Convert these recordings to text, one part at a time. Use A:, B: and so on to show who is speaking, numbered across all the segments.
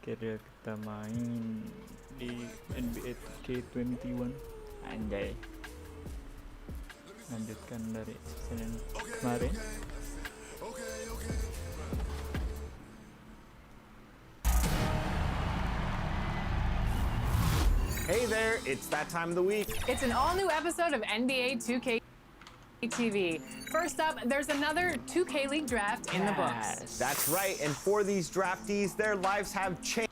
A: Kira kita main di NBA 2K21. Anjay. Lanjutkan dari season kemarin.
B: Hey there, it's that time of the week.
C: It's an all-new episode of NBA 2K TV. First up, there's another 2K League draft in the books.
B: That's right, and for these draftees, their lives have changed.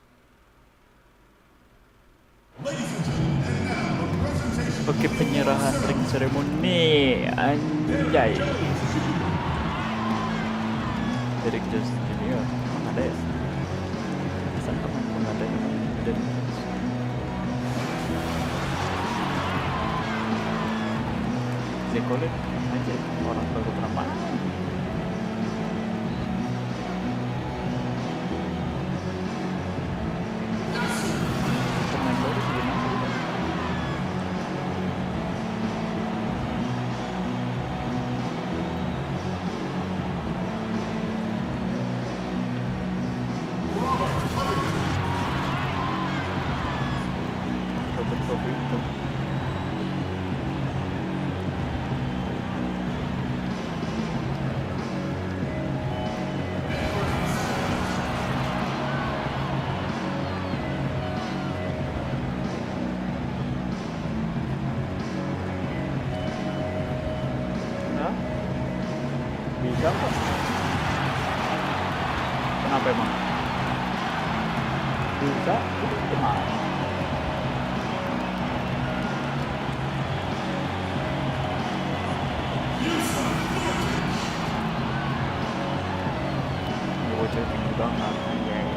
A: Oke, penyerahan ring ceremony. Anjay. Derek Johnson Junior. Ada ya? Sangka pun ada. Zekolit aja orang baru pernah main. Pemain baru gimana? Robert itu. Bisa kok. Kenapa emang? Bisa, itu gimana? Bocah tinggi banget, anjay.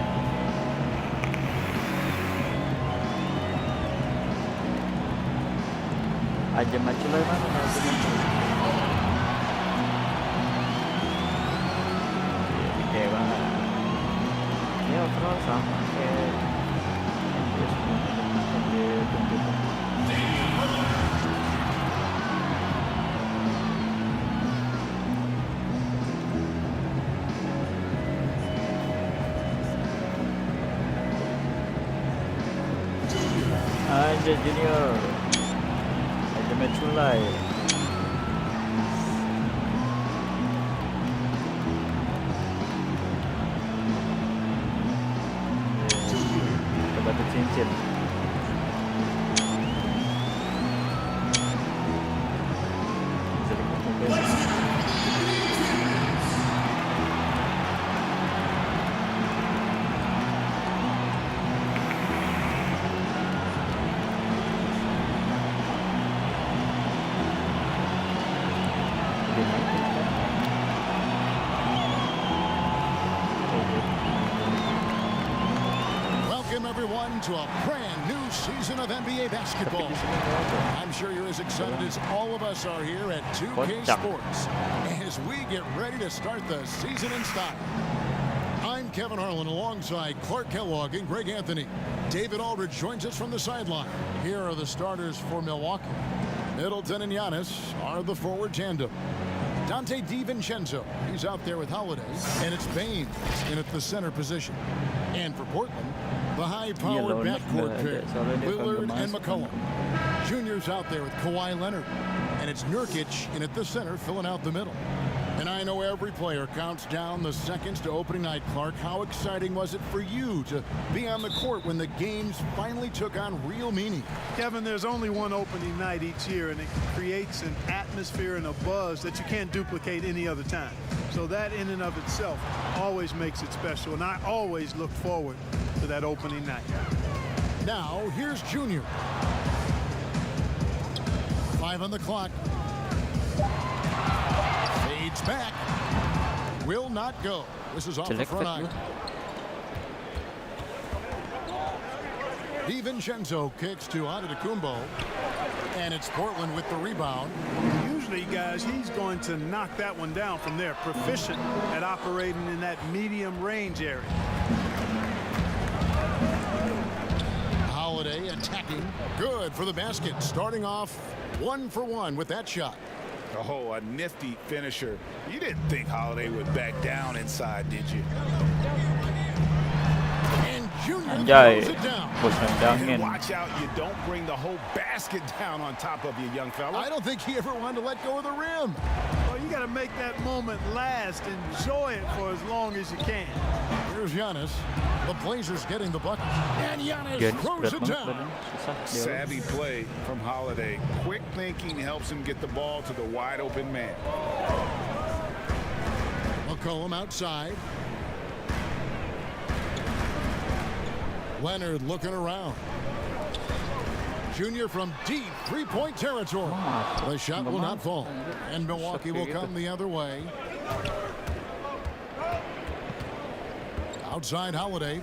A: Aja macam mana? Kayak banget. Ya overall sama kayak aja junior, aja match mulai. Batu cincin.
D: Everyone to a brand new season of NBA basketball. I'm sure you're as excited as all of us are here at 2K Sports as we get ready to start the season in style. I'm Kevin Harlan alongside Clark Kellogg and Greg Anthony. David Aldridge joins us from the sideline. Here are the starters for Milwaukee. Middleton and Giannis are the forward tandem. Dante DiVincenzo, he's out there with Holiday, and it's Baines in at the center position. And for Portland, the high-powered backcourt pair, Lillard and McCollum. Junior's out there with Kawhi Leonard, and it's Nurkic in at the center, filling out the middle. And I know every player counts down the seconds to opening night, Clark. How exciting was it for you to be on the court when the games finally took on real meaning?
E: Kevin, there's only one opening night each year, and it creates an atmosphere and a buzz that you can't duplicate any other time. So that in and of itself always makes it special, and I always look forward to that opening night.
D: Now, here's Junior. 5 on the clock. Fades back. Will not go. This is off the front eye. DiVincenzo kicks to Antetokounmpo, and it's Portland with the rebound.
E: Usually, guys, he's going to knock that one down from there. Proficient at operating in that medium range area.
D: Holiday attacking. Good for the basket. Starting off 1 for 1 with that shot.
F: Oh, a nifty finisher. You didn't think Holiday would back down inside, did you?
D: And Junior
A: Anjay,
D: throws it down.
A: bos nendangin.
F: And watch out, you don't bring the whole basket down on top of you, young fella.
D: I don't think he ever wanted to let go of the rim.
E: Well, you got to make that moment last. Enjoy it for as long as you can.
D: Here's Giannis. The Blazers getting the bucket. And Giannis
A: Giannis
D: throws
A: berat
D: it
A: banget
D: down.
A: badannya, susah dia.
F: Savvy play from Holiday. Quick thinking helps him get the ball to the wide open man.
D: McCollum outside. Leonard looking around. Junior from deep three-point territory. The shot will not fall. And Milwaukee will come the other way. Outside Holiday.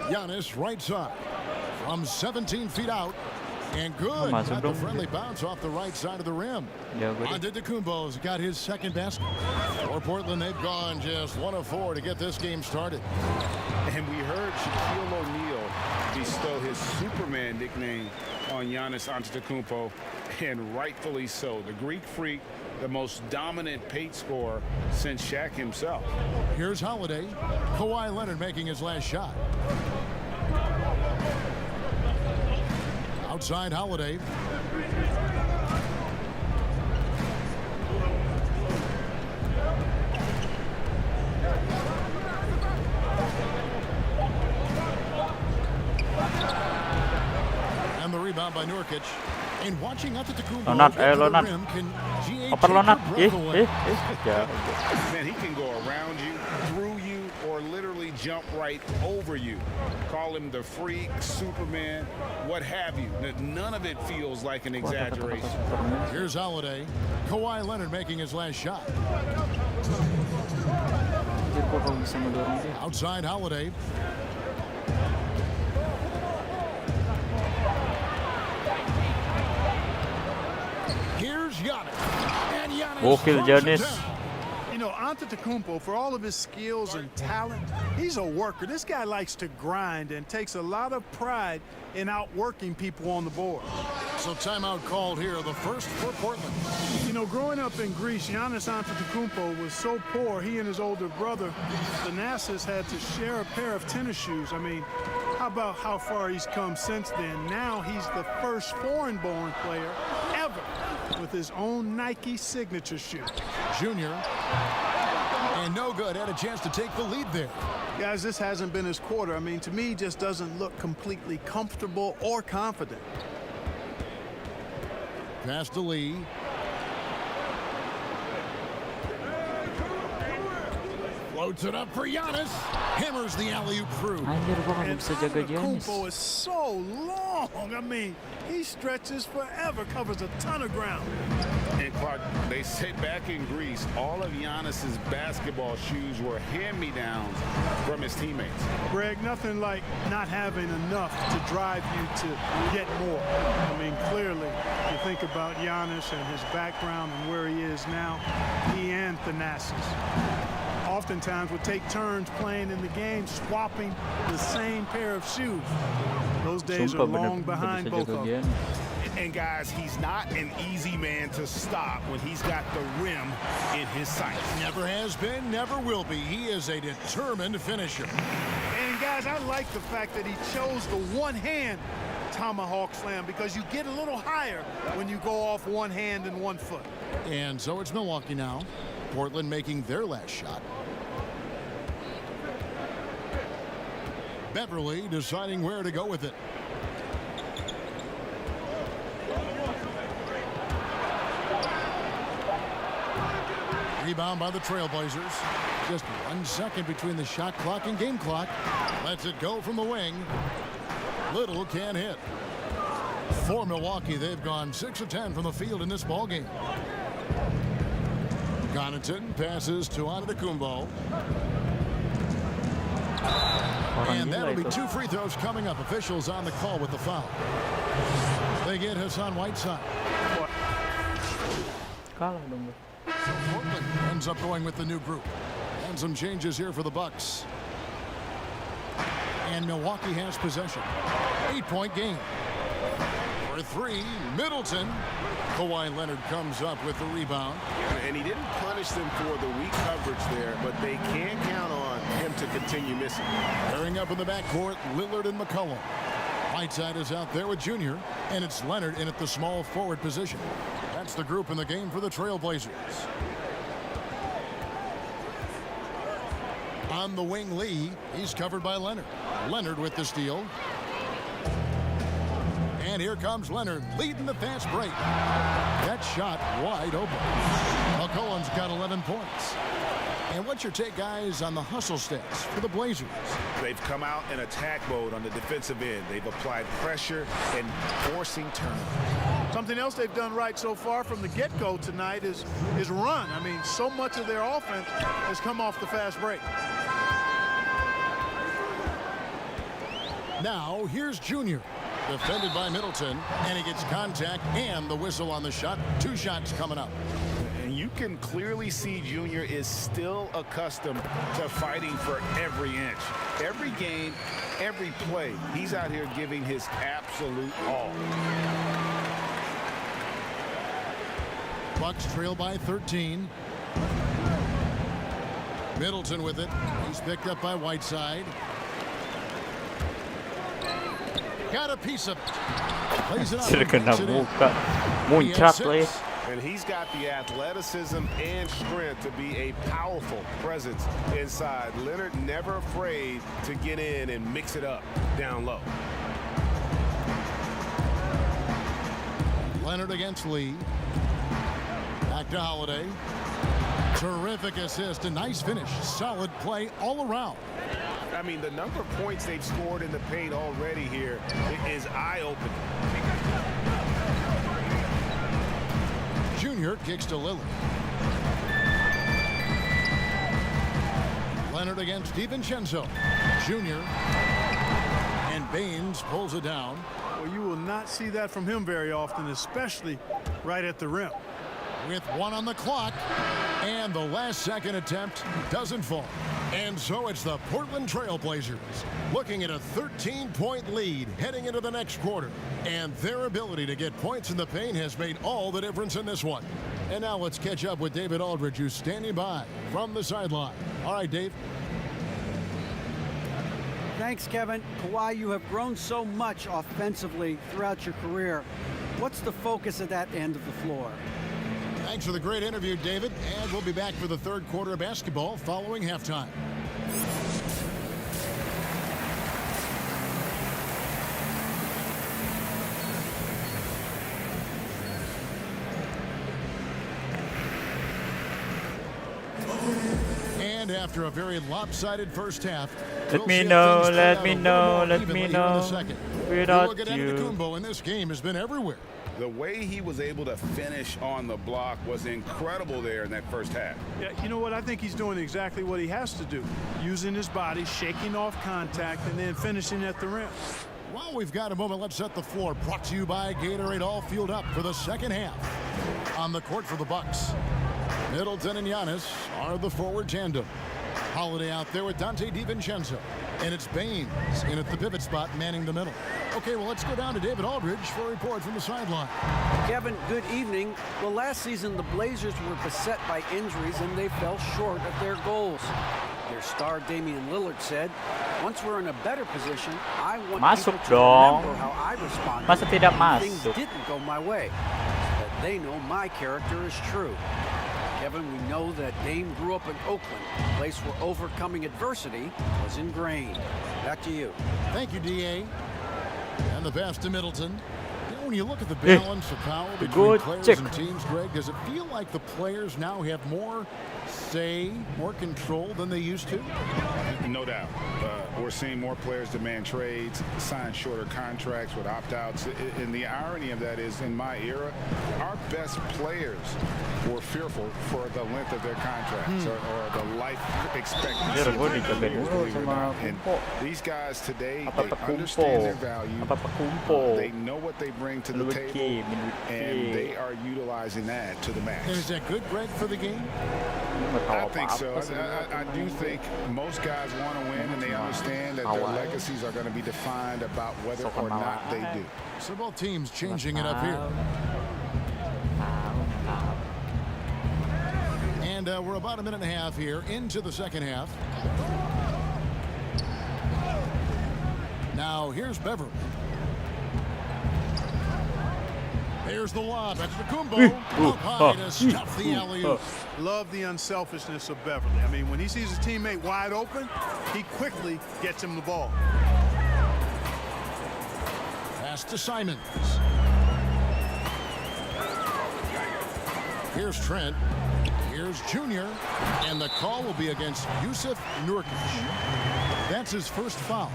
D: Giannis right side from 17 feet out. And good.
A: Masuk
D: Got the
A: dong.
D: friendly bounce off the right side of the rim.
A: Jago dia.
D: Antetokounmpo's got his second basket. For Portland, they've gone just 1 of 4 to get this game started.
F: And we heard Shaquille O'Neal bestow his Superman nickname on Giannis Antetokounmpo, and rightfully so. The Greek Freak, the most dominant paint scorer since Shaq himself.
D: Here's Holiday. Kawhi Leonard making his last shot. Outside Holiday. And the rebound by Nurkic. And watching Antetokounmpo
A: Lonat,
D: get to the
A: Lonat.
D: rim can GA
A: Oper
D: take
A: Lonat.
D: your breath away.
A: Jago.
F: Man, he can go around you, through you, or literally jump right over you. Call him the Freak, Superman, what have you. None of it feels like an exaggeration.
D: Here's Holiday. Kawhi Leonard making his last shot.
A: Anjir, gua kalau bisa ngedorong dia.
D: Outside Holiday. Here's Giannis. And Giannis
A: Gokil
D: throws it
A: Giannis.
D: down.
E: You know, Antetokounmpo, for all of his skills and talent, he's a worker. This guy likes to grind and takes a lot of pride in outworking people on the board.
D: So timeout called here, the first for Portland.
E: You know, growing up in Greece, Giannis Antetokounmpo was so poor, he and his older brother, Thanasis, had to share a pair of tennis shoes. I mean, how about how far he's come since then? Now he's the first foreign-born player ever with his own Nike signature shoe.
D: Junior. And no good. Had a chance to take the lead there.
E: Guys, this hasn't been his quarter. I mean, to me, he just doesn't look completely comfortable or confident.
D: Pass to Lee. Floats it up for Giannis. Hammers the alley-oop through.
A: Anjir, gua nggak
E: And
A: bisa jaga Giannis.
E: Antetokounmpo is so long. I mean, he stretches forever, covers a ton of ground.
F: And Clark, they say back in Greece, all of Giannis's basketball shoes were hand-me-downs from his teammates.
E: Greg, nothing like not having enough to drive you to get more. I mean, clearly, you think about Giannis and his background and where he is now, he and Thanasis oftentimes would take turns playing in the game, swapping the same pair of shoes. Those days
A: Sumpah
E: are long
A: bener-bener
E: behind
A: bisa
E: both
A: jaga
E: of them.
A: Giannis.
F: And guys, he's not an easy man to stop when he's got the rim in his sights.
D: Never has been, never will be. He is a determined finisher.
E: And guys, I like the fact that he chose the one-hand tomahawk slam because you get a little higher when you go off one hand and 1 foot.
D: And so it's Milwaukee now. Portland making their last shot. Beverly deciding where to go with it. Rebound by the Trailblazers. Just 1 second between the shot clock and game clock. Lets it go from the wing. Little can't hit. For Milwaukee, they've gone 6 of 10 from the field in this ballgame. Connaughton passes to Antetokounmpo. And that'll be 2 free throws coming up. Officials on the call with the foul. They get Hassan Whiteside.
A: Kalah dong gua.
D: So Portland ends up going with the new group. And some changes here for the Bucks. And Milwaukee has possession. 8-point game. For three, Middleton. Kawhi Leonard comes up with the rebound.
F: And he didn't punish them for the weak coverage there, but they can count on him to continue missing.
D: Pairing up in the backcourt, Lillard and McCollum. Whiteside is out there with Junior, and it's Leonard in at the small forward position. That's the group in the game for the Trailblazers. On the wing, Lee. He's covered by Leonard. Leonard with the steal. And here comes Leonard leading the fast break. That shot wide open. McCollum's got 11 points. And what's your take, guys, on the hustle stats for the Blazers?
F: They've come out in attack mode on the defensive end. They've applied pressure and forcing turnovers.
E: Something else they've done right so far from the get-go tonight is run. I mean, so much of their offense has come off the fast break.
D: Now, here's Junior. Defended by Middleton, and he gets contact and the whistle on the shot. 2 shots coming up.
F: And you can clearly see Junior is still accustomed to fighting for every inch. Every game, every play, he's out here giving his absolute all.
D: Bucks trail by 13. Middleton with it. He's picked up by Whiteside. Got a piece of it. Plays it up.
A: Sudah kena muka muncrat lah ya.
F: And he's got the athleticism and strength to be a powerful presence inside. Leonard never afraid to get in and mix it up down low.
D: Leonard against Lee. Back to Holiday. Terrific assist. A nice finish. Solid play all around.
F: I mean, the number of points they've scored in the paint already here is eye-opening.
D: Junior kicks to Lillard. Leonard against DiVincenzo. Junior. And Baines pulls it down.
E: Well, you will not see that from him very often, especially right at the rim.
D: With 1 on the clock, and the last second attempt doesn't fall. And so it's the Portland Trailblazers looking at a 13-point lead heading into the next quarter. And their ability to get points in the paint has made all the difference in this one. And now let's catch up with David Aldridge, who's standing by from the sideline. All right, Dave.
G: Thanks, Kevin. Kawhi, you have grown so much offensively throughout your career. What's the focus of that end of the floor?
D: Thanks for the great interview, David. And we'll be back for the third quarter of basketball following halftime. And after a very lopsided first half,
A: Let me know. Without you.
D: Antetokounmpo in this game has been everywhere.
F: The way he was able to finish on the block was incredible there in that first half.
E: Yeah, you know what? I think he's doing exactly what he has to do. Using his body, shaking off contact, and then finishing at the rim.
D: Well, we've got a moment. Let's set the floor. Brought to you by Gatorade, all fueled up for the second half. On the court for the Bucks, Middleton and Giannis are the forward tandem. Holiday out there with Dante DiVincenzo. And it's Baines in at the pivot spot, manning the middle. Okay, well, let's go down to David Aldridge for a report from the sideline.
G: Kevin, good evening. Well, last season, the Blazers were beset by injuries, and they fell short of their goals. Their star, Damian Lillard, said, "Once we're in a better position, I want
A: Masuk
G: people to
A: dong.
G: remember how I responded
A: Masa tidak
G: when things
A: masuk?
G: didn't go my way. But they know my character is true." Kevin, we know that Dame grew up in Oakland, a place where overcoming adversity was ingrained. Back to you.
D: Thank you, D.A. And the pass to Middleton. You know, when you look at the balance of power between
A: good
D: players
A: check.
D: and teams, Greg, does it feel like the players now have more say, more control than they used to?
F: No doubt. We're seeing more players demand trades, sign shorter contracts with opt-outs. And the irony of that is, in my era, our best players were fearful for the length of their contracts or the life expectancy.
A: Dia gue dicobain dulu sama
F: And
A: Kumpo.
F: these guys today,
A: Apa
F: they
A: Kumpo?
F: understand their value.
A: Apa Kumpo?
F: They know what they bring to the table, and they are utilizing that to the max.
D: Is that good, Greg, for the game?
F: I think so. I do think most guys want to win, and they understand that their legacies are going to be defined about whether or not they do.
D: So both teams changing it up here. And we're about a minute and a half here into the second half. Now here's Beverly. Here's the lob. That's the Kumbo. Up high to stuff the alley-oop.
E: Love the unselfishness of Beverly. I mean, when he sees his teammate wide open, he quickly gets him the ball.
D: Pass to Simons. Here's Trent. Here's Junior. And the call will be against Yusuf Nurkic. That's his first foul.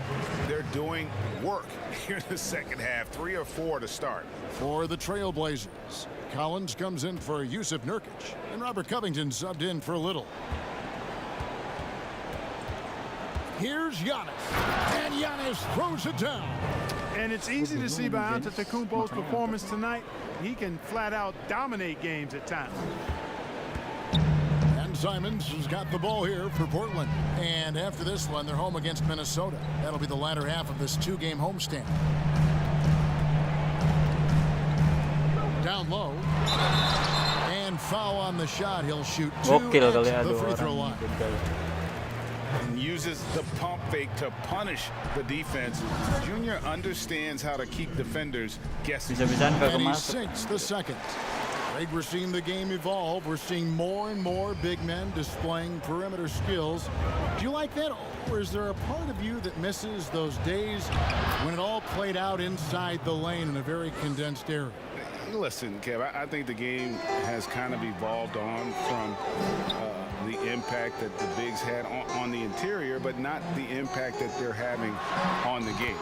F: They're doing work here in the second half. 3 or 4 to start.
D: For the Trailblazers, Collins comes in for Yusuf Nurkic, and Robert Covington subbed in for Little. Here's Giannis, and Giannis throws it down.
E: And it's easy to see by Antetokounmpo's performance tonight, he can flat out dominate games at times.
D: And Simons has got the ball here for Portland. And after this one, they're home against Minnesota. That'll be the latter half of this 2-game homestand. Down low. And foul on the shot. He'll shoot 2 at the free throw line.
F: And uses the pump fake to punish the defense. Junior understands how to keep defenders guessing.
D: And he sinks the second. Greg, we're seeing the game evolve. We're seeing more and more big men displaying perimeter skills. Do you like that? Or is there a part of you that misses those days when it all played out inside the lane in a very condensed area?
F: Listen, Kev, I think the game has kind of evolved on from the impact that the bigs had on the interior, but not the impact that they're having on the game.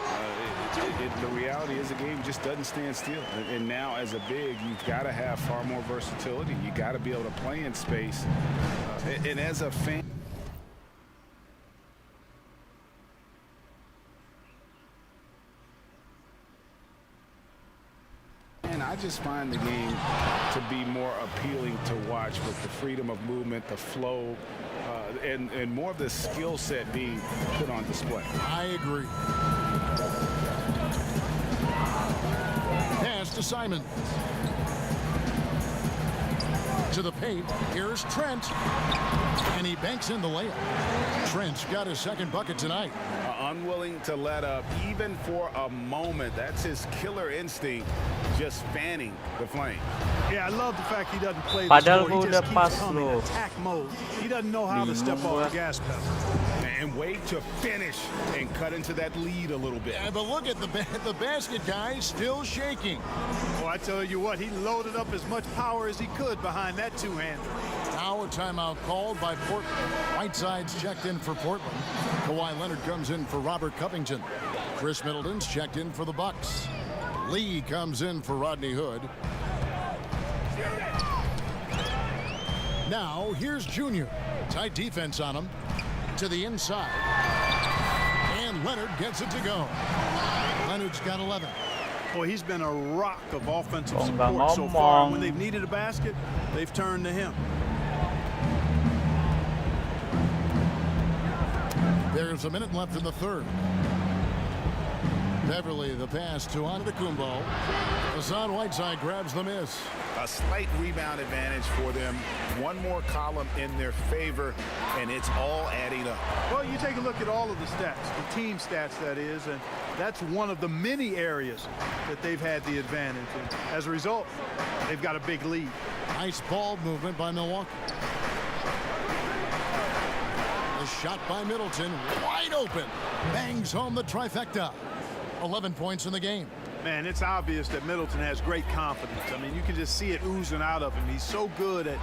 F: The reality is the game just doesn't stand still. And now as a big, you've got to have far more versatility. You got to be able to play in space. And as a fan, I just find the game to be more appealing to watch with the freedom of movement, the flow, and more of the skill set being put on display.
D: I agree. Pass to Simons. To the paint. Here's Trent. And he banks in the layup. Trent's got his second bucket tonight.
F: Unwilling to let up even for a moment. That's his killer instinct, just fanning the flame.
E: Yeah, I love the fact he doesn't play
A: Padahal
E: the score. He
A: udah
E: just keeps
A: pas
E: coming,
A: lo.
E: attack mode. He doesn't know how to step off the gas pedal.
F: And wait to finish and cut into that lead a little bit.
D: Yeah, but look at the basket guy still shaking.
E: Oh, I tell you what, he loaded up as much power as he could behind that two-hander.
D: Now a timeout called by Portland. Whiteside's checked in for Portland. Kawhi Leonard comes in for Robert Covington. Chris Middleton's checked in for the Bucks. Lee comes in for Rodney Hood. Now here's Junior. Tight defense on him. To the inside. And Leonard gets it to go. Leonard's got 11.
E: Boy, he's been a rock of offensive support so far. When they've needed a basket, they've turned to him.
D: There's a minute left in the third. Beverly, the pass to Antetokounmpo. Hassan Whiteside grabs the miss.
F: A slight rebound advantage for them. One more column in their favor, and it's all adding up.
E: Well, you take a look at all of the stats, the team stats, that is, and that's one of the many areas that they've had the advantage. And as a result, they've got a big lead.
D: Nice ball movement by Milwaukee. The shot by Middleton, wide open. Bangs home the trifecta. 11 points in the game.
E: Man, it's obvious that Middleton has great confidence. I mean, you can just see it oozing out of him. He's so good at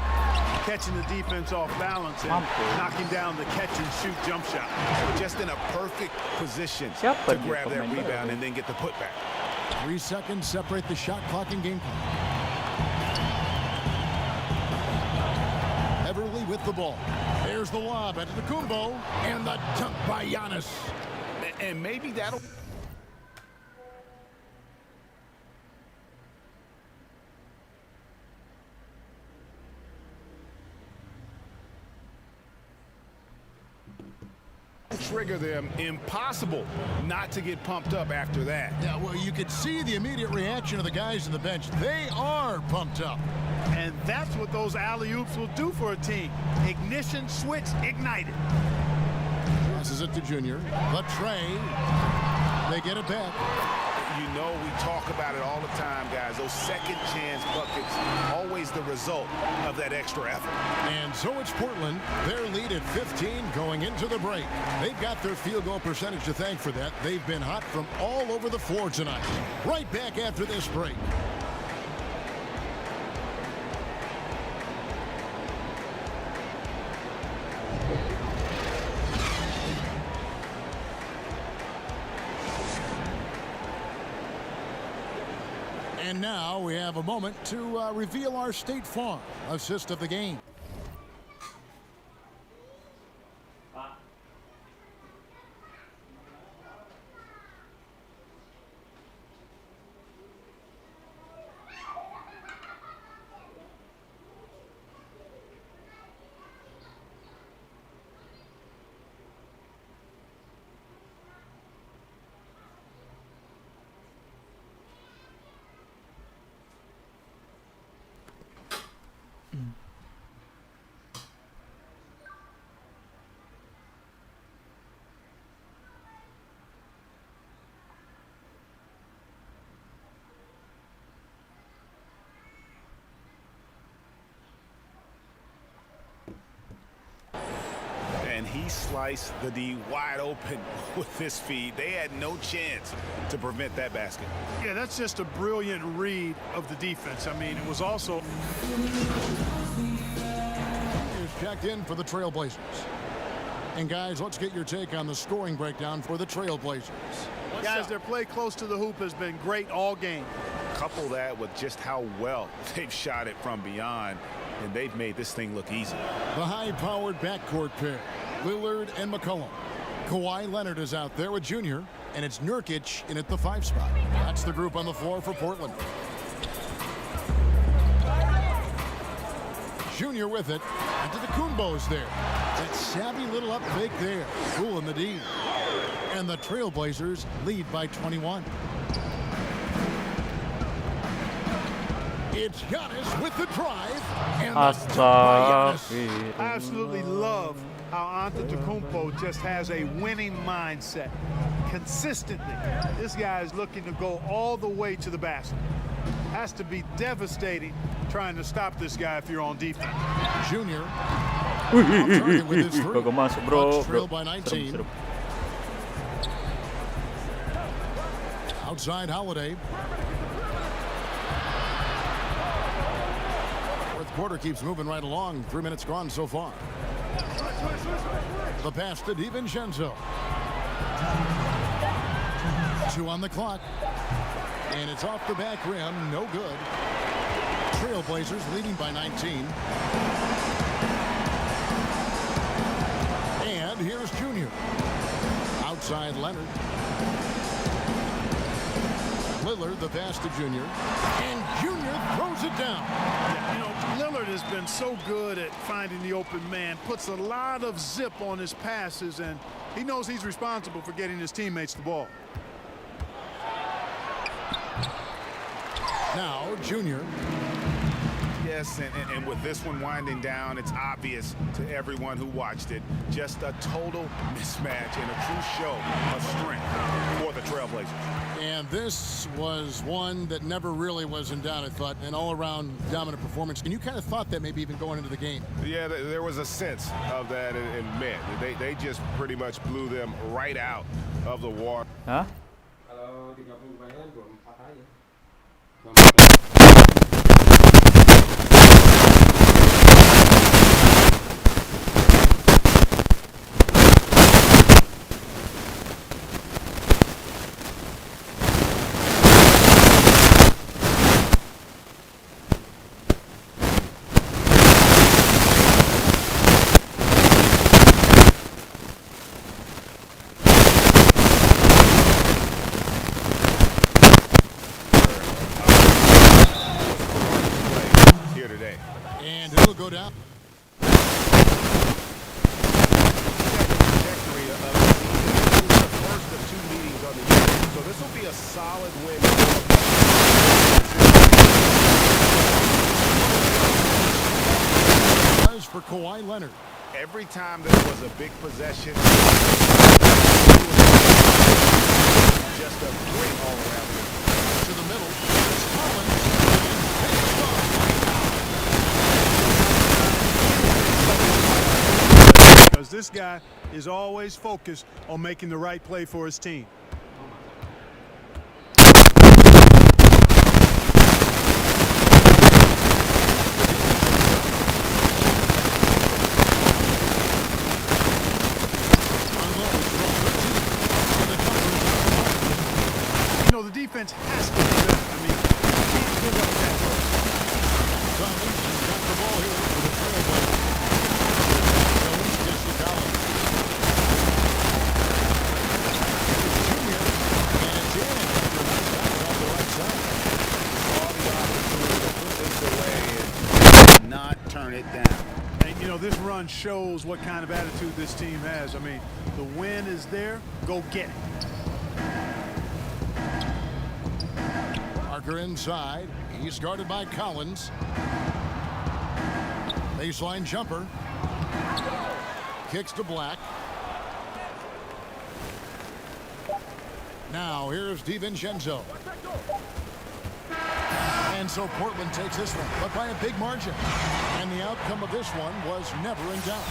E: catching the defense off balance and knocking down the catch-and-shoot jump shot.
F: Just in a perfect position to grab that rebound and then get the putback.
D: 3 seconds separate the shot clock and game clock. with the ball. There's the lob into the Kumbo, and the dunk by Giannis.
F: And maybe that'll... trigger them. Impossible not to get pumped up after that.
D: Yeah, well, you could see the immediate reaction of the guys on the bench. They are pumped up.
E: And that's what those alley-oops will do for a team. Ignition switch ignited.
D: Passes it to Junior. The tray. They get it back.
F: You know, we talk about it all the time, guys. Those second chance buckets, always the result of that extra effort.
D: And so it's Portland. Their lead at 15 going into the break. They've got their field goal percentage to thank for that. They've been hot from all over the floor tonight. Right back after this break. And now we have a moment to reveal our State Farm assist of the game.
F: And he sliced the D wide open with this feed. They had no chance to prevent that basket.
E: Yeah, that's just a brilliant read of the defense. I mean, it was also...
D: Here's checked in for the Trailblazers. And guys, let's get your take on the scoring breakdown for the Trailblazers.
E: Guys, their play close to the hoop has been great all game.
F: Couple that with just how well they've shot it from beyond, and they've made this thing look easy.
D: The high-powered backcourt pair, Lillard and McCollum. Kawhi Leonard is out there with Junior, and it's Nurkic in at the 5 spot. That's the group on the floor for Portland. Junior with it, and to the Kumbo's there. That savvy little up fake there, fooling the D. And the Trailblazers lead by 21. It's Giannis with the drive, and the dunk by Giannis.
E: I absolutely love how Antetokounmpo just has a winning mindset. Consistently, this guy is looking to go all the way to the basket. Has to be devastating trying to stop this guy if you're on defense.
D: Junior on target with his three.
A: Bagus masuk, bro.
D: Bucks trail by 19.
A: Serem.
D: Outside Holiday. Fourth quarter keeps moving right along. 3 minutes gone so far. The pass to DiVincenzo. 2 on the clock. And it's off the back rim. No good. Trailblazers leading by 19. And here's Junior. Outside Leonard. Lillard, the pass to Junior. And Junior throws it down.
E: You know, Lillard has been so good at finding the open man, puts a lot of zip on his passes, and he knows he's responsible for getting his teammates the ball.
D: Now, Junior.
F: Yes, and with this one winding down, it's obvious to everyone who watched it. Just a total mismatch and a true show of strength for the Trailblazers.
D: And this was one that never really was in doubt, I thought, an all-around dominant performance. And you kind of thought that maybe even going into the game.
F: Yeah, there was a sense of that in men. They just pretty much blew them right out of the water.
A: Hah?
H: Kalau 30 pertandingan 24 aja.
F: This will be a solid win.
D: For Kawhi Leonard.
F: Every time there was a big possession, just a great all-around win.
D: To the middle, it's Collins.
E: Because this guy is always focused on making the right play for his team. The defense has to be better. I mean, you can't give up that goal.
D: Collins got the ball here for the trailblazer. Jones gets to Collins. Junior, and it's in. That's on the right side.
F: All the opportunity to put this away and not turn it down.
E: And, you know, this run shows what kind of attitude this team has. I mean, the win is there. Go get it.
D: Parker inside. He's guarded by Collins. Baseline jumper. Kicks to Black. Now here's DiVincenzo. And so Portland takes this one, but by a big margin. And the outcome of this one was never in doubt.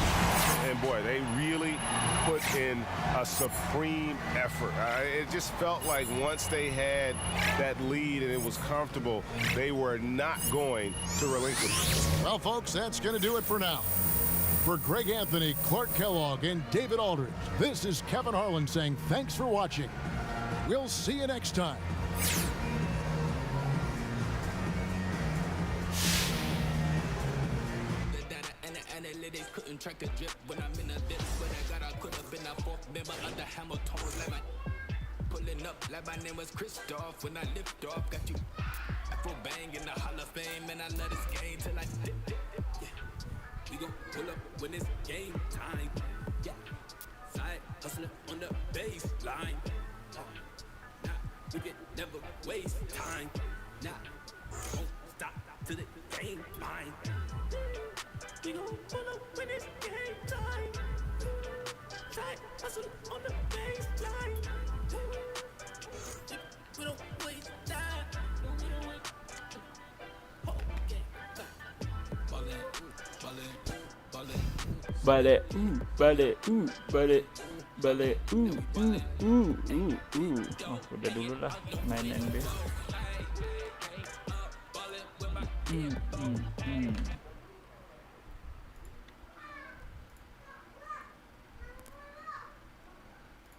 F: And boy, they really put in a supreme effort. It just felt like once they had that lead and it was comfortable, they were not going to relinquish.
D: Well, folks, that's going to do it for now. For Greg Anthony, Clark Kellogg, and David Aldridge, this is Kevin Harlan saying thanks for watching. We'll see you next time.
I: Analytics couldn't track a drip when I'm in a dip. But I could have been a fourth member under Hamilton. Like my pulling up like my name was Christoph. When I lift off, got you Afro bang in the Hall of Fame. And I love this game till I dip. Yeah. We gon' pull up when it's game time. Yeah. Side hustler on the baseline. Nah, we can never waste time. Nah, won't stop till the game mine. We gon' pull up when it's game time. Side hustle on the baseline. We don't waste time. Okay, ballin', ballin', ballin'.
A: Balik, balik. Oh, udah dulu lah main NBA.